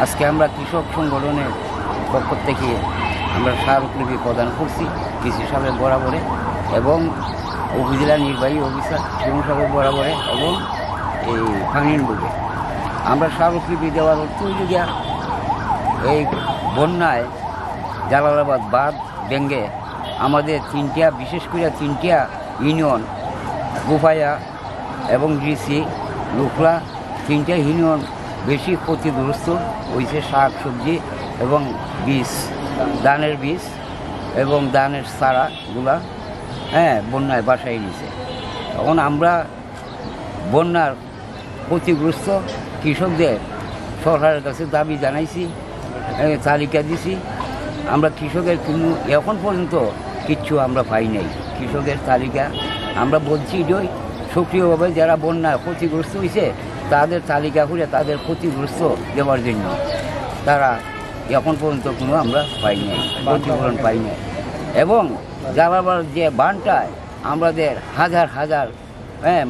আজকে আমরা কৃষক সংগঠনের পক্ষ থেকে আমরা স্মারকলিপি প্রদান করছি ডিসি সাহেবের বরাবরে এবং উপজেলা নির্বাহী অফিসার শিমুল সাহেবের বরাবরে এবং এই ফাংশন বুকে আমরা স্মারকলিপি দেওয়ার অর্থ গিয়া এই বন্যায় জালালাবাদ বাঁধ ভেঙে আমাদের বিশেষ করে তিনটা ইউনিয়ন গোপায়া এবং ডিসি লুকলা তিনটা ইউনিয়ন বেশি ক্ষতিগ্রস্ত হয়েছে। শাক সবজি এবং বীজ, ধানের বীজ এবং ধানের চারাগুলা বন্যায় বাসায় নিয়েছে। তখন আমরা বন্যার ক্ষতিগ্রস্ত কৃষকদের সরকারের কাছে দাবি জানাইছি, তালিকা দিছি। আমরা কৃষকের কোনো এখন পর্যন্ত কিচ্ছু আমরা পাই নাই। কৃষকের তালিকা আমরা বলছি এটাই সক্রিয়ভাবে যারা বন্যায় ক্ষতিগ্রস্ত হয়েছে তাদের তালিকা করে তাদের ক্ষতিগ্রস্ত দেওয়ার জন্য তারা এখন পর্যন্ত কোনো আমরা পাই নাই, ক্ষতিপূরণ পাই নাই। এবং জালালাবাদ যে বানটায় আমাদের হাজার হাজার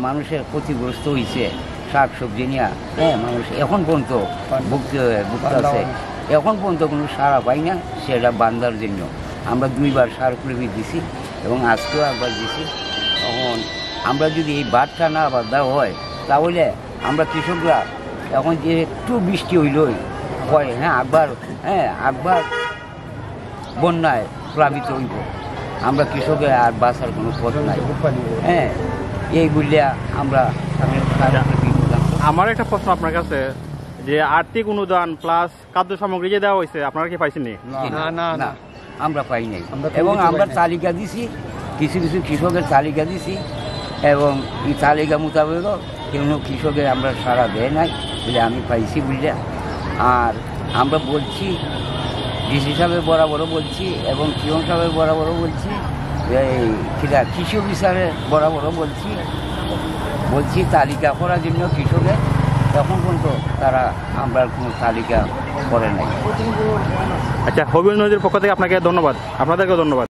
মানুষের ক্ষতিগ্রস্ত হয়েছে শাক সবজি নিয়ে মানুষ এখন পর্যন্ত ভুগতে আছে, এখন পর্যন্ত কোনো সাড়া পাই না। সেটা বান্ধার জন্য আমরা 2বার স্মারকলিপি দিছি এবং আজকেও একবার দিছি। তখন আমরা যদি এই বাঁধটা না বাঁধা হয় তাহলে আমরা কৃষকরা এখন যে একটু বৃষ্টি হইলই হয় একবার বন্যায় প্লাবিত হইব, আমরা কৃষকের আর বাঁচার কোনো পথ নাই। এই বললিয়া আমরা আমার একটা প্রশ্ন আপনার কাছে, যে আর্থিক অনুদান প্লাস খাদ্য সামগ্রী যে দেওয়া হয়েছে আপনারা কি পাইছেন? না, আমরা পাই নাই। এবং আমরা তালিকা দিছি, কিছু কিছু কৃষকের তালিকা দিছি এবং এই তালিকা মোতাবেক কোনো কৃষকের আমরা সাড়া দেয় নাই বলে আমি পাইছি বুঝলে। আর আমরা বলছি ডিসি সাহেবের বরাবরও বলছি এবং পিয়ন সাহেবের বরাবরও বলছি, এই কৃষি অফিসারের বরাবরও বলছি তালিকা করার জন্য কৃষকের। তখন পর্যন্ত তারা আমরা কোনো তালিকা করে নাই। আচ্ছা, হবিগঞ্জের পক্ষ থেকে আপনাকে ধন্যবাদ, আপনাদেরকেও ধন্যবাদ।